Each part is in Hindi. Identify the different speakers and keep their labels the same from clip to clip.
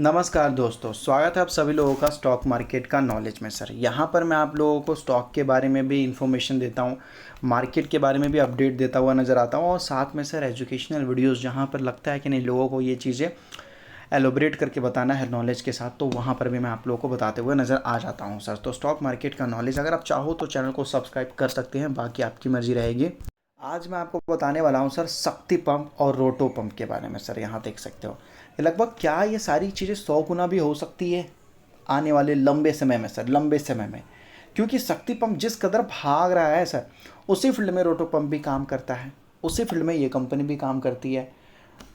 Speaker 1: नमस्कार दोस्तों, स्वागत है आप सभी लोगों का स्टॉक मार्केट का नॉलेज में। सर यहाँ पर मैं आप लोगों को स्टॉक के बारे में भी इन्फॉर्मेशन देता हूँ, मार्केट के बारे में भी अपडेट देता हुआ नज़र आता हूँ और साथ में सर एजुकेशनल वीडियोस जहाँ पर लगता है कि नहीं लोगों को ये चीज़ें एलोबरेट करके बताना है नॉलेज के साथ, तो वहाँ पर भी मैं आप लोगों को बताते हुए नज़र आ जाता हूँ सर। तो स्टॉक मार्केट का नॉलेज अगर आप चाहो तो चैनल को सब्सक्राइब कर सकते हैं, बाकी आपकी मर्जी रहेगी। आज मैं आपको बताने वाला हूँ सर शक्ति पंप और रोटो पंप के बारे में। सर यहाँ देख सकते हो ये लगभग क्या ये सारी चीज़ें 100 गुना भी हो सकती है आने वाले लंबे समय में सर, लंबे समय में। क्योंकि शक्ति पंप जिस कदर भाग रहा है सर, उसी फील्ड में रोटो पंप भी काम करता है, उसी फील्ड में ये कंपनी भी काम करती है।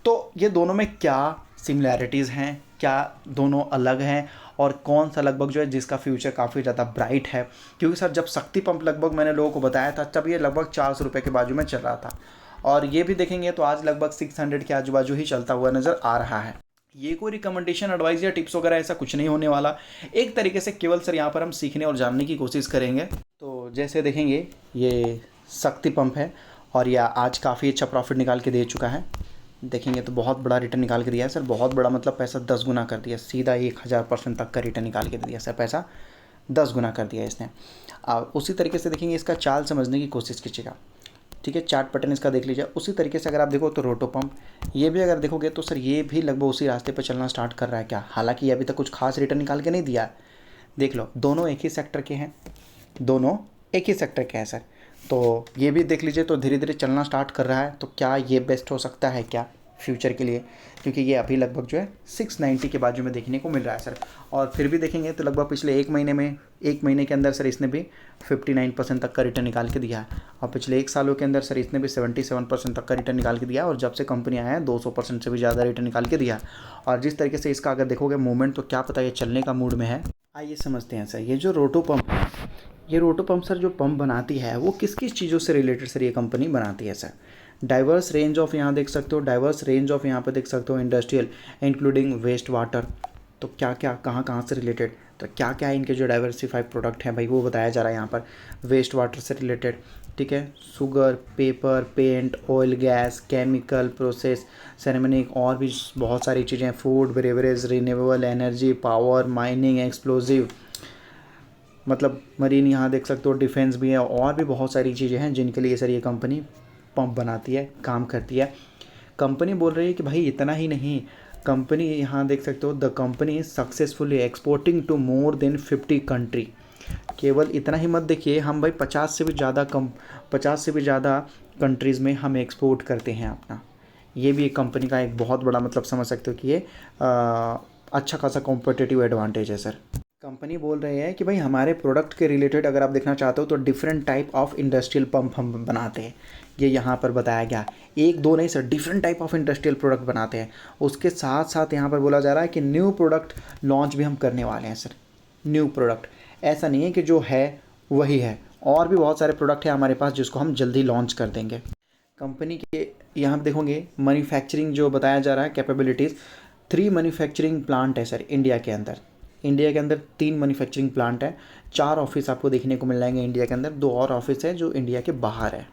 Speaker 1: तो ये दोनों में क्या सिमिलैरिटीज़ हैं, क्या दोनों अलग हैं और कौन सा लगभग जो है जिसका फ्यूचर काफ़ी ज़्यादा ब्राइट है। क्योंकि सर जब शक्ति पंप लगभग मैंने लोगों को बताया था तब ये लगभग 400 रुपये के बाजू में चल रहा था, और ये भी देखेंगे तो आज लगभग 600 के आजू बाजू ही चलता हुआ नज़र आ रहा है। ये कोई रिकमेंडेशन एडवाइस या टिप्स वगैरह ऐसा कुछ नहीं होने वाला, एक तरीके से केवल सर यहाँ पर हम सीखने और जानने की कोशिश करेंगे। तो जैसे देखेंगे ये शक्ति पंप है और यह आज काफ़ी अच्छा प्रॉफिट निकाल के दे चुका है। देखेंगे तो बहुत बड़ा रिटर्न निकाल के दिया है सर, बहुत बड़ा मतलब पैसा 10 गुना कर दिया, सीधा 1000% तक का रिटर्न निकाल के दे दिया सर, पैसा 10 गुना कर दिया इसने। और उसी तरीके से देखेंगे इसका चाल समझने की कोशिश कीजिएगा, ठीक है। चार्ट पैटर्न इसका देख लीजिए। उसी तरीके से अगर आप देखो तो रोटो पंप, ये भी अगर देखोगे तो सर ये भी लगभग उसी रास्ते पर चलना स्टार्ट कर रहा है क्या। हालांकि ये अभी तक कुछ खास रिटर्न निकाल के नहीं दिया है। देख लो दोनों एक ही सेक्टर के हैं, दोनों एक ही सेक्टर के हैं सर। तो ये भी देख लीजिए तो धीरे धीरे चलना स्टार्ट कर रहा है। तो क्या ये बेस्ट हो सकता है क्या फ्यूचर के लिए, क्योंकि ये अभी लगभग जो है 690 के बाजू में देखने को मिल रहा है सर। और फिर भी देखेंगे तो लगभग पिछले एक महीने के अंदर सर इसने भी 59% तक का रिटर्न निकाल के दिया है, और पिछले 1 सालों के अंदर सर इसने भी 77% तक का रिटर्न निकाल के दिया, और जब से कंपनी आया है 200% से भी ज़्यादा रिटर्न निकाल के दिया। और जिस तरीके से इसका अगर देखोगे मूवमेंट, तो क्या पता ये चलने का मूड में है। आइए समझते हैं सर, ये जो रोटो पंप है, ये रोटो पंप सर जो पंप बनाती है वो किस किस चीज़ों से रिलेटेड सर ये कंपनी बनाती है सर। डाइवर्स रेंज ऑफ यहाँ देख सकते हो, डाइवर्स रेंज ऑफ यहाँ पे देख सकते हो इंडस्ट्रियल इंक्लूडिंग वेस्ट वाटर। तो क्या क्या कहाँ से रिलेटेड, तो क्या क्या है इनके जो डाइवर्सिफाइड प्रोडक्ट हैं भाई वो बताया जा रहा है यहाँ पर। वेस्ट वाटर से रिलेटेड, ठीक है, sugar, paper, paint, oil, gas, chemical process, ceramic, और भी बहुत सारी चीज़ें, food, beverage, renewable energy, power, mining, explosive, मतलब मरीन यहाँ देख सकते हो, डिफेंस भी है, और भी बहुत सारी चीज़ें हैं जिनके लिए सर ये कंपनी पंप बनाती है, काम करती है। कंपनी बोल रही है कि भाई इतना ही नहीं, कंपनी यहाँ देख सकते हो the company is successfully exporting to more than 50 country. केवल इतना ही मत देखिए, हम भाई 50 से भी ज़्यादा कंट्रीज़ में हम एक्सपोर्ट करते हैं अपना। ये भी एक कंपनी का एक बहुत बड़ा मतलब समझ सकते हो कि ये अच्छा खासा कॉम्पिटिटिव एडवांटेज है सर। कंपनी बोल रही है कि भाई हमारे प्रोडक्ट के रिलेटेड अगर आप देखना चाहते हो तो different type of industrial pump हम बनाते हैं। ये यहाँ पर बताया गया, एक दो नहीं sir, different type of industrial product बनाते हैं। उसके साथ साथ यहाँ पर बोला जा रहा है कि न्यू प्रोडक्ट लॉन्च भी हम करने वाले हैं सर। न्यू प्रोडक्ट, ऐसा नहीं है कि जो है वही है, और भी बहुत सारे प्रोडक्ट हैं हमारे पास जिसको हम जल्दी लॉन्च कर देंगे। कंपनी के यहाँ देखोगे मैन्युफैक्चरिंग जो बताया जा रहा है कैपेबिलिटीज़, 3 मैन्युफैक्चरिंग प्लांट है सर इंडिया के अंदर। इंडिया के अंदर 3 मैन्युफैक्चरिंग प्लांट है, 4 ऑफिस आपको देखने को मिल जाएंगे इंडिया के अंदर, 2 और ऑफिस है जो इंडिया के बाहर है।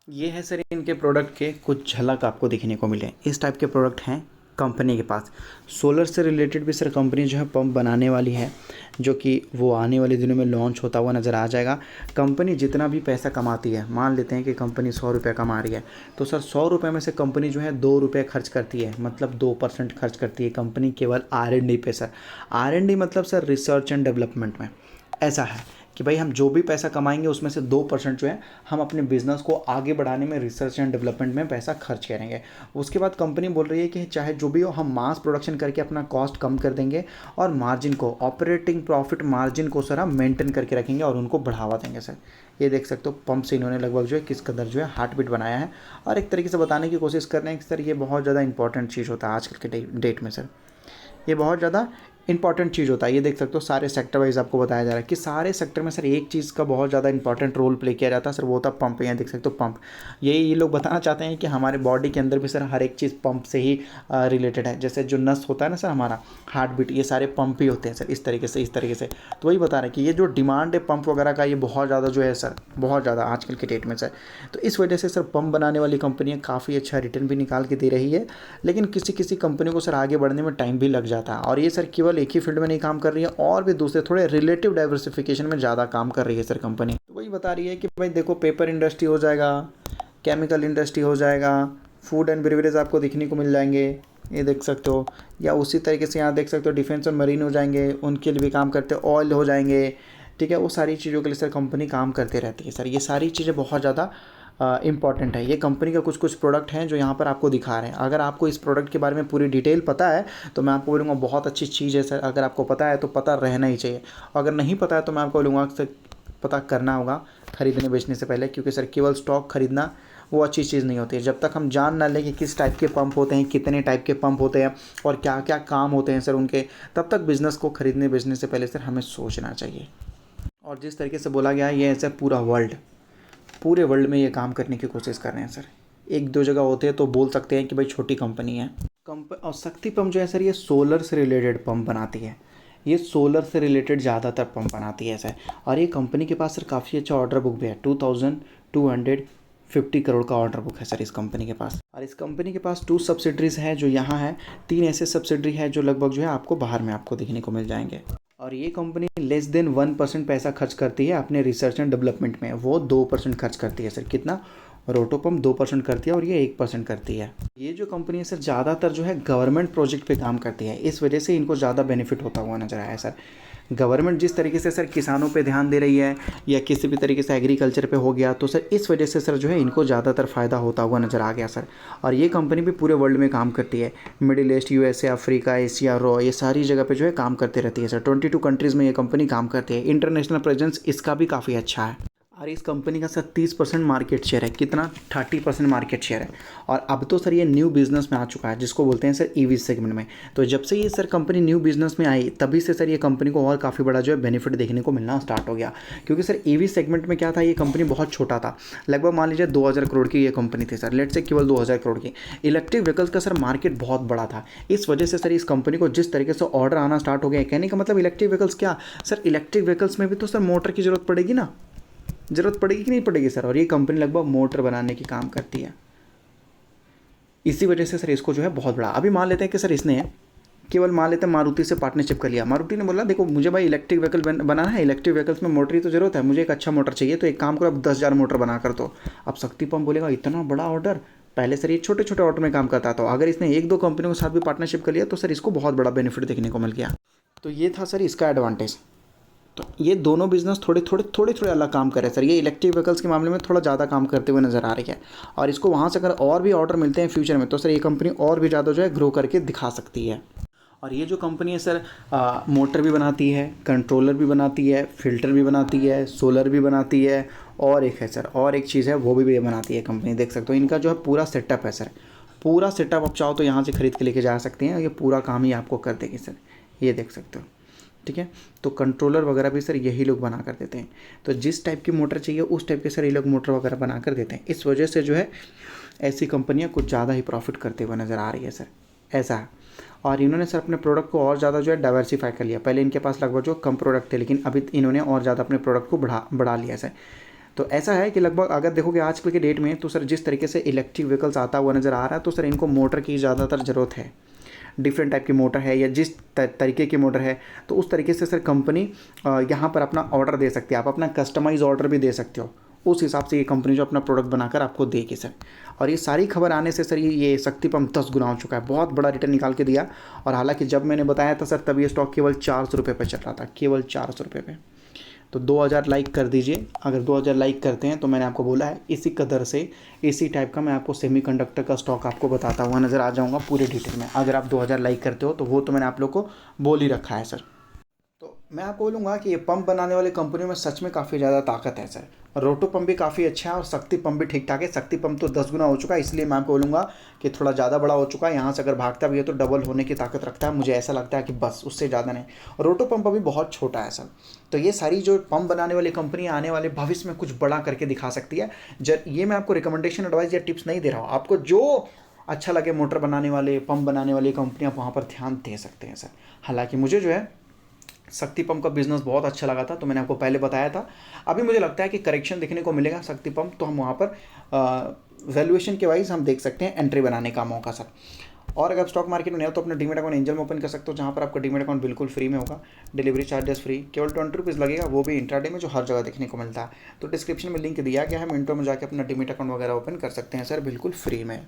Speaker 1: ये है सर इनके प्रोडक्ट के कुछ झलक आपको देखने को मिले, इस टाइप के प्रोडक्ट हैं कंपनी के पास। सोलर से रिलेटेड भी सर कंपनी जो है पंप बनाने वाली है, जो कि वो आने वाले दिनों में लॉन्च होता हुआ नज़र आ जाएगा। कंपनी जितना भी पैसा कमाती है, मान लेते हैं कि कंपनी 100 रुपये कमा रही है, तो सर 100 रुपये में से कंपनी जो है 2 रुपये खर्च करती है, मतलब 2% खर्च करती है कंपनी केवल R&D पे सर। R&D मतलब सर रिसर्च एंड डेवलपमेंट में। ऐसा है कि भाई हम जो भी पैसा कमाएंगे उसमें से 2% जो है हम अपने बिज़नेस को आगे बढ़ाने में, रिसर्च एंड डेवलपमेंट में पैसा खर्च करेंगे। उसके बाद कंपनी बोल रही है कि चाहे जो भी हो हम मास प्रोडक्शन करके अपना कॉस्ट कम कर देंगे, और मार्जिन को, ऑपरेटिंग प्रॉफिट मार्जिन को सर हम मेंटेन करके रखेंगे और उनको बढ़ावा देंगे सर। ये देख सकते हो पंप से इन्होंने लगभग जो है किस कदर जो है हार्ट बीट बनाया है, और एक तरीके से बताने की कोशिश कर रहे हैं कि सर ये बहुत ज़्यादा इंपॉर्टेंट चीज़ होता है आजकल के डेट में सर। ये बहुत ज़्यादा इंपॉर्टेंट चीज़ होता है। ये देख सकते हो सारे सेक्टर वाइज आपको बताया जा रहा है कि सारे सेक्टर में सर एक चीज़ का बहुत ज़्यादा इंपॉर्टेंट रोल प्ले किया जाता है सर, वो होता है पंप। यहाँ देख सकते हो पंप, ये लोग बताना चाहते हैं कि हमारे बॉडी के अंदर भी सर हर एक चीज़ पंप से ही रिलेटेड है। जैसे जो नस होता है ना सर हमारा हार्ट बीट, ये सारे पंप ही होते हैं सर, इस तरीके से। तो वही बता रहे हैं कि ये जो डिमांड है पंप वगैरह का, ये बहुत ज़्यादा जो है सर, बहुत ज़्यादा आजकल के डेट में सर। तो इस वजह से सर पंप बनाने वाली कंपनियाँ काफ़ी अच्छा रिटर्न भी निकाल के दे रही है, लेकिन किसी किसी कंपनी को सर आगे बढ़ने में टाइम भी लग जाता है। और ये सर केवल एक ही फील्ड में नहीं काम कर रही है, और भी दूसरे थोड़े रिलेटिव डाइवर्सिफिकेशन में ज़्यादा काम कर रही है सर कंपनी। तो वही बता रही है कि भाई देखो, पेपर इंडस्ट्री हो जाएगा, केमिकल इंडस्ट्री हो जाएगा, फूड एंड बेवरेज आपको देखने को मिल जाएंगे, ये देख सकते हो। या उसी तरीके से यहाँ देख सकते हो डिफेंस और मरीन हो जाएंगे, उनके लिए भी काम करते, ऑयल हो जाएंगे, ठीक है। वो सारी चीज़ों के लिए सर कंपनी काम करते रहती है सर। ये सारी चीज़ें बहुत ज़्यादा इंपॉर्टेंट है। ये कंपनी का कुछ कुछ प्रोडक्ट हैं जो यहाँ पर आपको दिखा रहे हैं। अगर आपको इस प्रोडक्ट के बारे में पूरी डिटेल पता है तो मैं आपको बोलूँगा बहुत अच्छी चीज़ है सर। अगर आपको पता है तो पता रहना ही चाहिए, अगर नहीं पता है तो मैं आपको बोलूँगा सर पता करना होगा खरीदने बेचने से पहले, क्योंकि सर केवल स्टॉक खरीदना वो अच्छी चीज़ नहीं होती है। जब तक हम जान ना लें कि किस टाइप के पंप होते हैं, कितने टाइप के पंप होते हैं और क्या क्या काम होते हैं सर उनके, तब तक बिज़नेस को खरीदने बेचने से पहले सर हमें सोचना चाहिए। और जिस तरीके से बोला गया है, ये ऐसा पूरे वर्ल्ड में ये काम करने की कोशिश कर रहे हैं सर। एक दो जगह होते हैं तो बोल सकते हैं कि भाई छोटी कंपनी है। और शक्ति पंप जो है सर, ये सोलर से रिलेटेड पंप बनाती है। ये सोलर से रिलेटेड ज़्यादातर पंप बनाती है सर। और ये कंपनी के पास सर काफ़ी अच्छा ऑर्डर बुक भी है, 2250 करोड़ का ऑर्डर बुक है सर इस कंपनी के पास। और इस कंपनी के पास 2 सब्सिडरीज है जो यहाँ है, 3 ऐसे सब्सिडरी है जो लगभग जो है आपको बाहर में आपको देखने को मिल जाएंगे। और ये कंपनी लेस देन 1% पैसा खर्च करती है अपने रिसर्च एंड डेवलपमेंट में। वो 2% खर्च करती है सर। कितना? रोटोपंप 2% करती है और ये 1% करती है। ये जो कंपनी है सर ज़्यादातर जो है गवर्नमेंट प्रोजेक्ट पे काम करती है, इस वजह से इनको ज़्यादा बेनिफिट होता हुआ नजर आया है सर। गवर्नमेंट जिस तरीके से सर किसानों पे ध्यान दे रही है या किसी भी तरीके से एग्रीकल्चर पे हो गया, तो सर इस वजह से सर जो है इनको ज़्यादातर फ़ायदा होता हुआ नज़र आ गया सर। और ये कंपनी भी पूरे वर्ल्ड में काम करती है, middle east, USA, Africa, Asia, ये सारी जगह पे जो है काम करती रहती है सर। 22 कंट्रीज़ में ये कंपनी काम करती है। इंटरनेशनल प्रेजेंस इसका भी काफ़ी अच्छा है। और इस कंपनी का सर 30% मार्केट शेयर है। कितना? 30% मार्केट शेयर है। और अब तो सर ये न्यू बिज़नेस में आ चुका है, जिसको बोलते हैं सर ईवी सेगमेंट में। तो जब से ये सर कंपनी न्यू बिज़नेस में आई, तभी से सर ये कंपनी को और काफ़ी बड़ा जो है बेनिफिट देखने को मिलना स्टार्ट हो गया। क्योंकि सर ईवी सेगमेंट में क्या था, ये कंपनी बहुत छोटा था, लगभग मान लीजिए 2000 करोड़ की ये कंपनी थी सर, लेट से केवल 2000 करोड़ की। इलेक्ट्रिक व्हीकल्स का सर मार्केट बहुत बड़ा था, इस वजह से सर इस कंपनी को जिस तरीके से ऑर्डर आना स्टार्ट हो गया, कहने का मतलब इलेक्ट्रिक व्हीकल्स क्या सर, इलेक्ट्रिक व्हीकल्स में भी तो सर मोटर की ज़रूरत पड़ेगी ना, ज़रूरत पड़ेगी कि नहीं पड़ेगी सर। और ये कंपनी लगभग मोटर बनाने की काम करती है, इसी वजह से सर इसको जो है बहुत बड़ा। अभी मान लेते हैं कि सर इसने केवल मान लेते हैं मारुति से पार्टनरशिप कर लिया। मारुति ने बोला देखो मुझे भाई इलेक्ट्रिक व्हीकल बनाना है, इलेक्ट्रिक व्हीकल्स में मोटर की तो ज़रूरत है, मुझे एक अच्छा मोटर चाहिए, तो एक काम करो अब 10,000 मोटर बना कर दो। अब शक्ति पंप बोलेगा इतना बड़ा ऑर्डर, पहले सर ये छोटे छोटे ऑर्डर में काम करता था, अगर इसने 1-2 कंपनियों के साथ भी पार्टनरशिप कर लिया तो सर इसको बहुत बड़ा बेनिफिट देखने को मिल गया। तो ये था सर इसका एडवांटेज। तो ये दोनों बिजनेस थोड़े अलग काम कर रहे हैं सर। ये इलेक्ट्रिक व्हीकल्स के मामले में थोड़ा ज़्यादा काम करते हुए नज़र आ रही है, और इसको वहाँ से अगर और भी ऑर्डर मिलते हैं फ्यूचर में तो सर ये कंपनी और भी ज़्यादा जो है ग्रो करके दिखा सकती है। और ये जो कंपनी है सर मोटर भी बनाती है, कंट्रोलर भी बनाती है, फिल्टर भी बनाती है, सोलर भी बनाती है, और एक है सर और एक चीज़ है वो भी बनाती है कंपनी। देख सकते हो इनका जो है पूरा सेटअप है सर, पूरा सेटअप आप चाहो तो यहाँ से ख़रीद के लेके जा सकते हैं, ये पूरा काम ही आपको कर देगी सर, ये देख सकते हो, ठीक है। तो कंट्रोलर वगैरह भी सर यही लोग बना कर देते हैं। तो जिस टाइप की मोटर चाहिए उस टाइप के सर ये लोग मोटर वगैरह बना कर देते हैं। इस वजह से जो है ऐसी कंपनियां कुछ ज़्यादा ही प्रॉफिट करते हुए नज़र आ रही है सर, ऐसा है। और इन्होंने सर अपने प्रोडक्ट को और ज़्यादा जो है डाइवर्सिफाई कर लिया। पहले इनके पास लगभग जो कम प्रोडक्ट थे, लेकिन अभी इन्होंने और ज़्यादा अपने प्रोडक्ट को बढ़ा लिया सर। तो ऐसा है कि लगभग अगर देखोगे आजकल के डेट में तो सर जिस तरीके से इलेक्ट्रिक व्हीकल्स आता हुआ नज़र आ रहा है, तो सर इनको मोटर की ज़्यादातर ज़रूरत है। डिफरेंट टाइप की मोटर है या जिस तरीके की मोटर है, तो उस तरीके से सर कंपनी यहाँ पर अपना ऑर्डर दे सकती है। आप अपना कस्टमाइज ऑर्डर भी दे सकते हो, उस हिसाब से ये कंपनी जो अपना प्रोडक्ट बनाकर आपको देगी सर। और ये सारी खबर आने से सर ये शक्ति पंप 10 गुना हो चुका है, बहुत बड़ा रिटर्न निकाल के दिया। और हालांकि जब मैंने बताया था सर तब ये स्टॉक केवल 400 रुपये पर चल रहा था, केवल 400 रुपये पे। तो 2000 लाइक कर दीजिए। अगर 2000 लाइक करते हैं तो मैंने आपको बोला है इसी कदर से इसी टाइप का मैं आपको सेमीकंडक्टर का स्टॉक आपको बताता हुआ नज़र आ जाऊंगा पूरे डिटेल में। अगर आप 2000 लाइक करते हो तो वो तो मैंने आप लोग को बोल ही रखा है सर। तो मैं आपको बोलूँगा कि ये पंप बनाने वाली कंपनियों में सच में काफ़ी ज़्यादा ताकत है सर। रोटो पंप भी काफ़ी अच्छा है और शक्ति पंप भी ठीक ठाक है। शक्ति पंप तो 10 गुना हो चुका है, इसलिए मैं आपको बोलूँगा कि थोड़ा ज़्यादा बड़ा हो चुका है। यहाँ से अगर भागता भी है तो डबल होने की ताकत रखता है, मुझे ऐसा लगता है कि बस उससे ज़्यादा नहीं। रोटो पंप अभी बहुत छोटा है सर। तो ये सारी जो पंप बनाने वाली कंपनी आने वाले भविष्य में कुछ बड़ा करके दिखा सकती है। ये मैं आपको रिकमेंडेशन, एडवाइस या टिप्स नहीं दे रहा हूँ, आपको जो अच्छा लगे मोटर बनाने वाले, पंप बनाने वाली कंपनियाँ वहाँ पर ध्यान दे सकते हैं सर। हालाँकि मुझे जो है शक्ति पंप का बिज़नेस बहुत अच्छा लगा था, तो मैंने आपको पहले बताया था। अभी मुझे लगता है कि करेक्शन देखने को मिलेगा शक्ति पंप, तो हम वहाँ पर वैल्यूएशन के वाइज हम देख सकते हैं एंट्री बनाने का मौका सर। और अगर आप स्टॉक मार्केट में नहीं हो तो अपना डीमेट अकाउंट एंजल में ओपन कर सकते हो, जहाँ पर आपका डीमेट अकाउंट बिल्कुल फ्री में होगा, डिलीवरी चार्जेस फ्री, केवल 20 रुपीज़ लगेगा, वो भी इंट्राडे में, जो हर जगह देखने को मिलता है। तो डिस्क्रिप्शन में लिंक दिया गया है, मिनटों में जाकर अपना डीमेट अकाउंट वगैरह ओपन कर सकते हैं सर, बिल्कुल फ्री में।